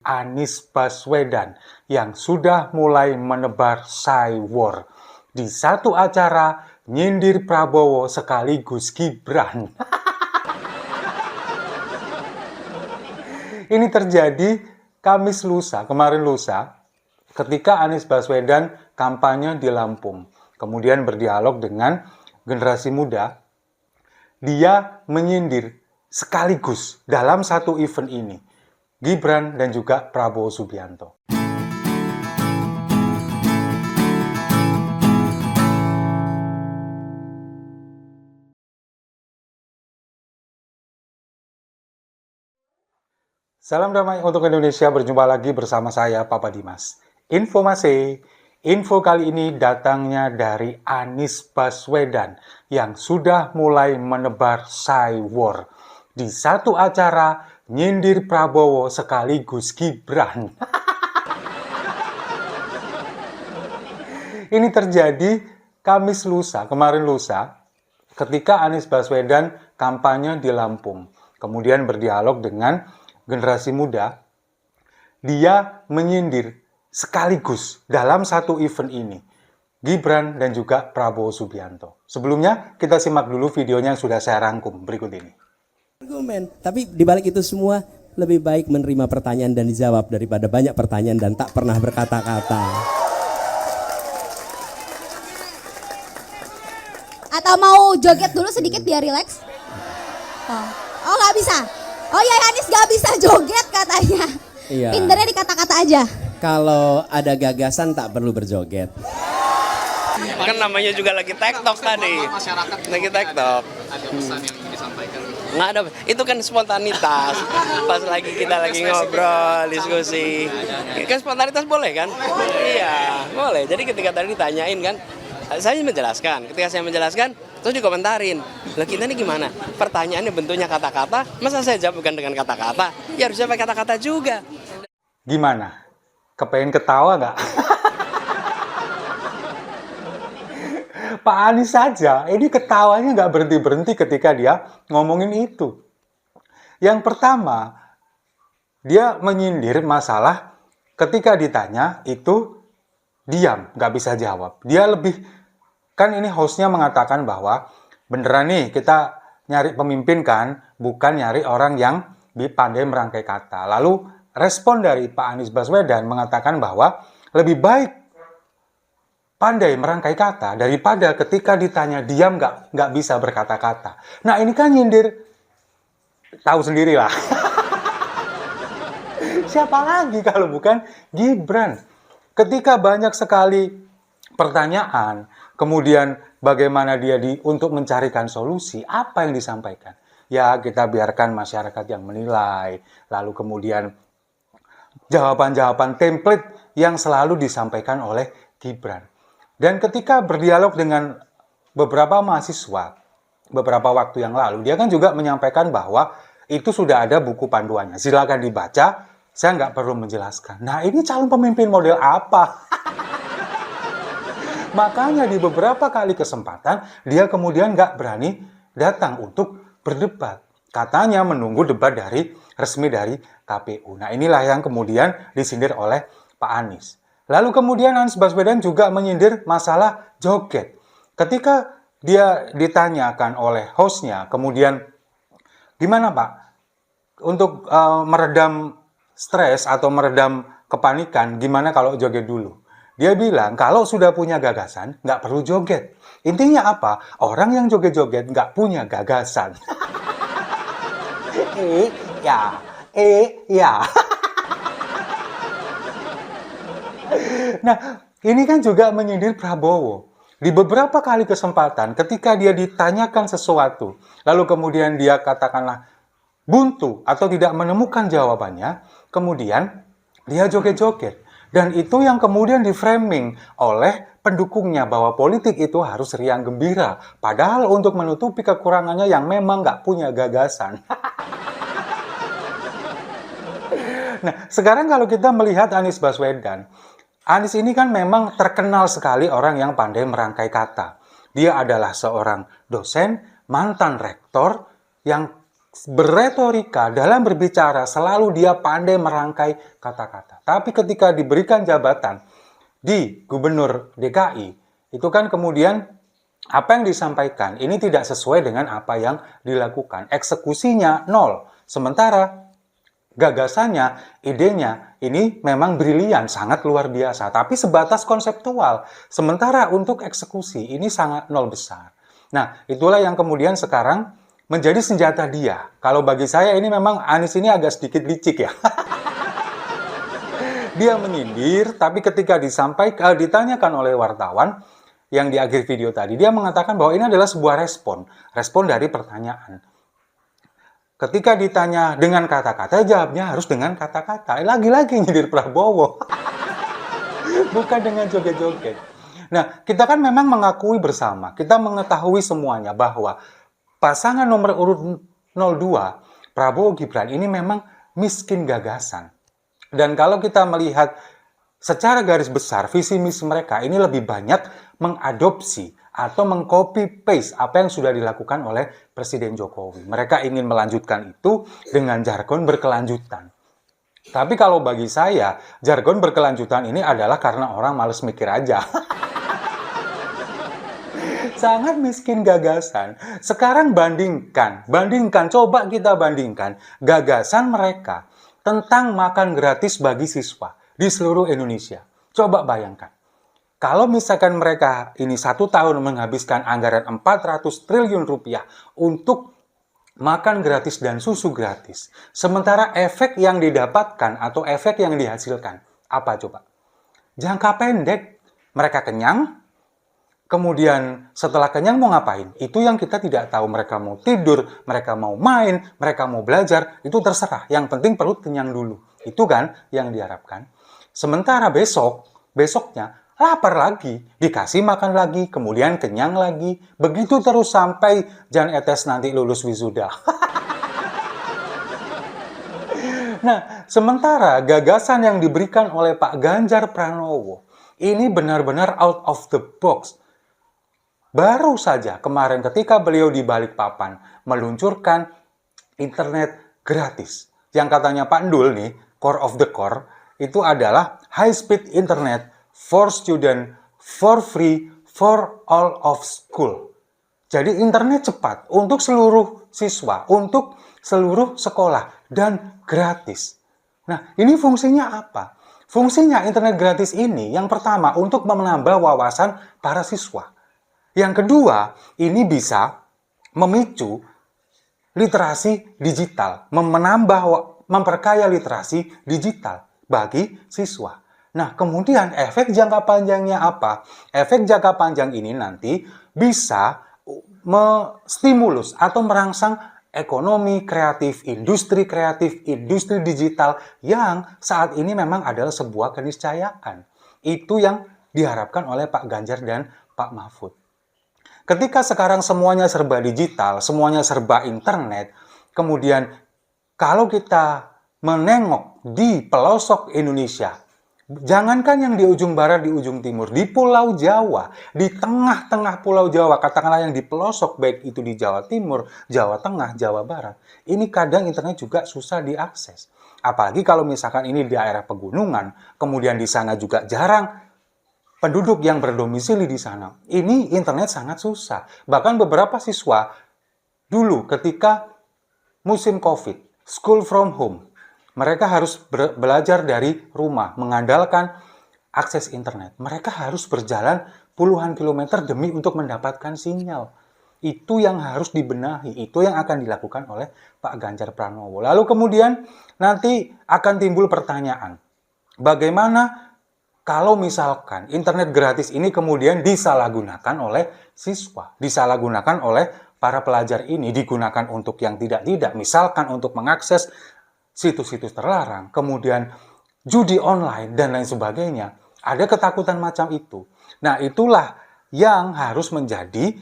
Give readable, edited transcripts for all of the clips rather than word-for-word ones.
Anies Baswedan yang sudah mulai menebar cywar di satu acara nyindir Prabowo sekaligus Gibran. Ini terjadi Kamis lusa, kemarin lusa, ketika Anies Baswedan kampanye di Lampung, kemudian berdialog dengan generasi muda. Dia menyindir sekaligus dalam satu event ini Gibran dan juga Prabowo Subianto. Salam damai untuk Indonesia, berjumpa lagi bersama saya, Papa Dimas. Info kali ini datangnya dari Anies Baswedan yang sudah mulai menebar cywar di satu acara nyindir Prabowo sekaligus Gibran. Ini terjadi Kamis lusa, kemarin lusa, ketika Anies Baswedan kampanye di Lampung, kemudian berdialog dengan generasi muda. Dia menyindir sekaligus dalam satu event ini Gibran dan juga Prabowo Subianto. Sebelumnya kita simak dulu videonya yang sudah saya rangkum berikut ini. Argumen, tapi dibalik itu semua lebih baik menerima pertanyaan dan dijawab daripada banyak pertanyaan dan tak pernah berkata-kata. Atau mau joget dulu sedikit biar rileks? Oh nggak bisa? Oh ya Anies nggak bisa joget katanya. Iya. Pinternya di kata-kata aja. Kalau ada gagasan tak perlu berjoget. Kan namanya juga lagi TikTok tadi. Lagi TikTok. Ada pesan yang disampaikan? Nggak ada, itu kan spontanitas. Pas lagi kita lagi ngobrol, diskusi. Kan spontanitas boleh kan? Iya, boleh. Jadi ketika tadi ditanyain kan, saya menjelaskan. Ketika saya menjelaskan, terus dikomentarin. Lah kita ini gimana? Pertanyaannya bentuknya kata-kata, masa saya jawab bukan dengan kata-kata? Ya harusnya pakai kata-kata juga. Gimana? Kepengen ketawa nggak? Pak Anies saja, ini ketawanya nggak berhenti-berhenti ketika dia ngomongin itu. Yang pertama, dia menyindir masalah ketika ditanya itu diam, nggak bisa jawab. Dia lebih, kan ini hostnya mengatakan bahwa beneran nih kita nyari pemimpin kan, bukan nyari orang yang pandai merangkai kata. Lalu respon dari Pak Anies Baswedan mengatakan bahwa lebih baik pandai merangkai kata daripada ketika ditanya diam nggak bisa berkata-kata. Nah ini kan nyindir, tahu sendirilah. Siapa lagi kalau bukan Gibran? Ketika banyak sekali pertanyaan, kemudian bagaimana dia untuk mencarikan solusi, apa yang disampaikan? Ya kita biarkan masyarakat yang menilai, lalu kemudian jawaban-jawaban template yang selalu disampaikan oleh Gibran. Dan ketika berdialog dengan beberapa mahasiswa beberapa waktu yang lalu, dia kan juga menyampaikan bahwa itu sudah ada buku panduannya. Silakan dibaca, saya nggak perlu menjelaskan. Nah ini calon pemimpin model apa? Makanya di beberapa kali kesempatan, dia kemudian nggak berani datang untuk berdebat. Katanya menunggu debat resmi dari KPU. Nah inilah yang kemudian disindir oleh Pak Anies. Lalu kemudian Anies Baswedan juga menyindir masalah joget. Ketika dia ditanyakan oleh hostnya, kemudian gimana Pak untuk meredam stres atau meredam kepanikan, gimana kalau joget dulu? Dia bilang kalau sudah punya gagasan nggak perlu joget. Intinya apa? Orang yang joget-joget nggak punya gagasan. Ya. Nah, ini kan juga menyindir Prabowo. Di beberapa kali kesempatan ketika dia ditanyakan sesuatu, lalu kemudian dia katakanlah buntu atau tidak menemukan jawabannya, kemudian dia joget-joget. Dan itu yang kemudian di-framing oleh pendukungnya bahwa politik itu harus riang gembira. Padahal untuk menutupi kekurangannya yang memang nggak punya gagasan. Nah, sekarang kalau kita melihat Anies Baswedan, Anies ini kan memang terkenal sekali orang yang pandai merangkai kata. Dia adalah seorang dosen, mantan rektor, yang berretorika, dalam berbicara selalu dia pandai merangkai kata-kata. Tapi ketika diberikan jabatan di Gubernur DKI, itu kan kemudian apa yang disampaikan ini tidak sesuai dengan apa yang dilakukan. Eksekusinya nol. Sementara gagasannya, idenya ini memang brilian, sangat luar biasa. Tapi sebatas konseptual. Sementara untuk eksekusi ini sangat nol besar. Nah, itulah yang kemudian sekarang menjadi senjata dia. Kalau bagi saya ini memang Anies ini agak sedikit licik ya. Dia menyindir, tapi ketika ditanyakan oleh wartawan yang di akhir video tadi, dia mengatakan bahwa ini adalah sebuah respon dari pertanyaan. Ketika ditanya dengan kata-kata, jawabnya harus dengan kata-kata. Lagi-lagi nyindir Prabowo. Bukan dengan joget-joget. Nah, kita kan memang mengakui bersama, kita mengetahui semuanya bahwa pasangan nomor urut 02, Prabowo Gibran, ini memang miskin gagasan. Dan kalau kita melihat secara garis besar, visi misi mereka ini lebih banyak mengadopsi atau mengcopy paste apa yang sudah dilakukan oleh Presiden Jokowi. Mereka ingin melanjutkan itu dengan jargon berkelanjutan. Tapi kalau bagi saya, jargon berkelanjutan ini adalah karena orang males mikir aja. Sangat miskin gagasan. Sekarang bandingkan, coba kita bandingkan gagasan mereka tentang makan gratis bagi siswa di seluruh Indonesia. Coba bayangkan. Kalau misalkan mereka ini 1 tahun menghabiskan anggaran 400 triliun rupiah untuk makan gratis dan susu gratis. Sementara efek yang didapatkan atau efek yang dihasilkan, apa coba? Jangka pendek, mereka kenyang. Kemudian setelah kenyang mau ngapain? Itu yang kita tidak tahu. Mereka mau tidur, mereka mau main, mereka mau belajar, itu terserah. Yang penting perut kenyang dulu. Itu kan yang diharapkan. Sementara besoknya lapar lagi, dikasih makan lagi, kemudian kenyang lagi. Begitu terus sampai Jan Etes nanti lulus wisuda. Nah, sementara gagasan yang diberikan oleh Pak Ganjar Pranowo ini benar-benar out of the box. Baru saja kemarin ketika beliau di Balikpapan meluncurkan internet gratis. Yang katanya Pak Ndul nih, core of the core, itu adalah high speed internet for student, for free, for all of school. Jadi internet cepat untuk seluruh siswa, untuk seluruh sekolah, dan gratis. Nah, ini fungsinya apa? Fungsinya internet gratis ini yang pertama untuk menambah wawasan para siswa. Yang kedua, ini bisa memicu literasi digital, memperkaya literasi digital bagi siswa. Nah, kemudian efek jangka panjangnya apa? Efek jangka panjang ini nanti bisa menstimulus atau merangsang ekonomi kreatif, industri digital yang saat ini memang adalah sebuah keniscayaan. Itu yang diharapkan oleh Pak Ganjar dan Pak Mahfud. Ketika sekarang semuanya serba digital, semuanya serba internet, kemudian kalau kita menengok di pelosok Indonesia, jangankan yang di ujung barat, di ujung timur, di Pulau Jawa, di tengah-tengah Pulau Jawa, katakanlah yang di pelosok, baik itu di Jawa Timur, Jawa Tengah, Jawa Barat, ini kadang internet juga susah diakses. Apalagi kalau misalkan ini di daerah pegunungan, kemudian di sana juga jarang penduduk yang berdomisili di sana. Ini internet sangat susah. Bahkan beberapa siswa dulu ketika musim COVID, school from home, mereka harus belajar dari rumah, mengandalkan akses internet. Mereka harus berjalan puluhan kilometer demi untuk mendapatkan sinyal. Itu yang harus dibenahi, itu yang akan dilakukan oleh Pak Ganjar Pranowo. Lalu kemudian nanti akan timbul pertanyaan, bagaimana kalau misalkan internet gratis ini kemudian disalahgunakan oleh siswa, disalahgunakan oleh para pelajar ini, digunakan untuk yang tidak-tidak, misalkan untuk mengakses situs-situs terlarang, kemudian judi online, dan lain sebagainya. Ada ketakutan macam itu. Nah, itulah yang harus menjadi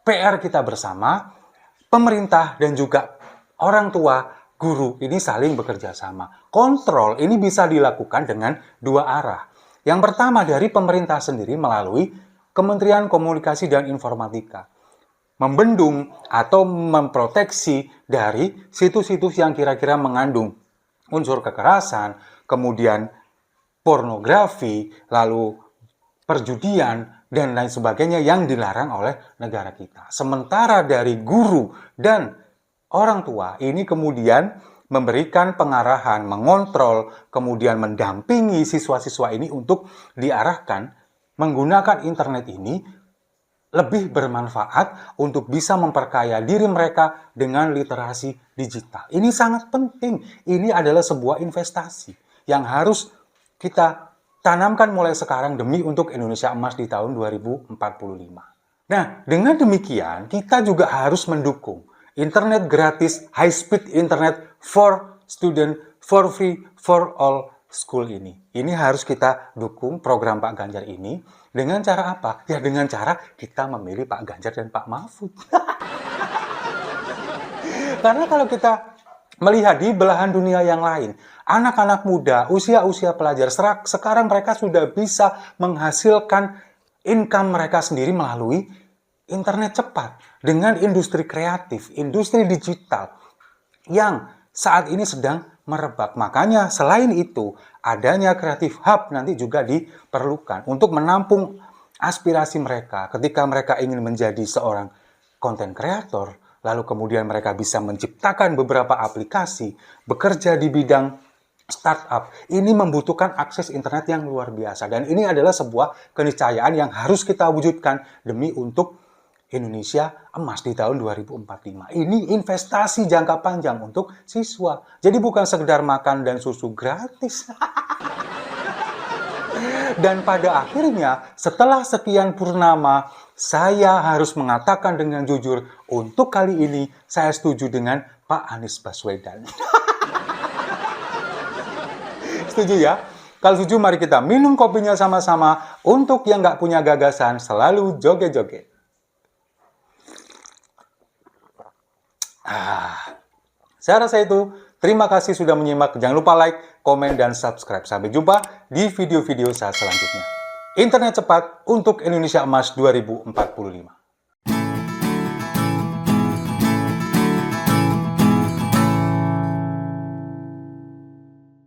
PR kita bersama, pemerintah dan juga orang tua, guru, ini saling bekerja sama. Kontrol ini bisa dilakukan dengan dua arah. Yang pertama dari pemerintah sendiri melalui Kementerian Komunikasi dan Informatika. membendung atau memproteksi dari situs-situs yang kira-kira mengandung unsur kekerasan, kemudian pornografi, lalu perjudian, dan lain sebagainya yang dilarang oleh negara kita. Sementara dari guru dan orang tua ini kemudian memberikan pengarahan, mengontrol, kemudian mendampingi siswa-siswa ini untuk diarahkan menggunakan internet ini lebih bermanfaat untuk bisa memperkaya diri mereka dengan literasi digital. Ini sangat penting. Ini adalah sebuah investasi yang harus kita tanamkan mulai sekarang demi untuk Indonesia Emas di tahun 2045. Nah, dengan demikian kita juga harus mendukung internet gratis, high-speed internet for student, for free, for all school ini. Ini harus kita dukung program Pak Ganjar ini dengan cara apa? Ya dengan cara kita memilih Pak Ganjar dan Pak Mahfud. Karena kalau kita melihat di belahan dunia yang lain, anak-anak muda, usia-usia pelajar, sekarang mereka sudah bisa menghasilkan income mereka sendiri melalui internet cepat dengan industri kreatif, industri digital yang saat ini sedang merebak. Makanya selain itu, adanya Creative Hub nanti juga diperlukan untuk menampung aspirasi mereka ketika mereka ingin menjadi seorang content creator, lalu kemudian mereka bisa menciptakan beberapa aplikasi, bekerja di bidang startup. Ini membutuhkan akses internet yang luar biasa. Dan ini adalah sebuah keniscayaan yang harus kita wujudkan demi untuk Indonesia Emas di tahun 2045. Ini investasi jangka panjang untuk siswa. Jadi bukan sekedar makan dan susu gratis. Dan pada akhirnya, setelah sekian purnama, saya harus mengatakan dengan jujur, untuk kali ini saya setuju dengan Pak Anies Baswedan. Setuju ya? Kalau setuju, mari kita minum kopinya sama-sama. Untuk yang nggak punya gagasan, selalu joget-joget. Saya rasa itu. Terima kasih sudah menyimak. Jangan lupa like, komen, dan subscribe. Sampai jumpa di video-video saya selanjutnya. Internet cepat untuk Indonesia Emas 2045.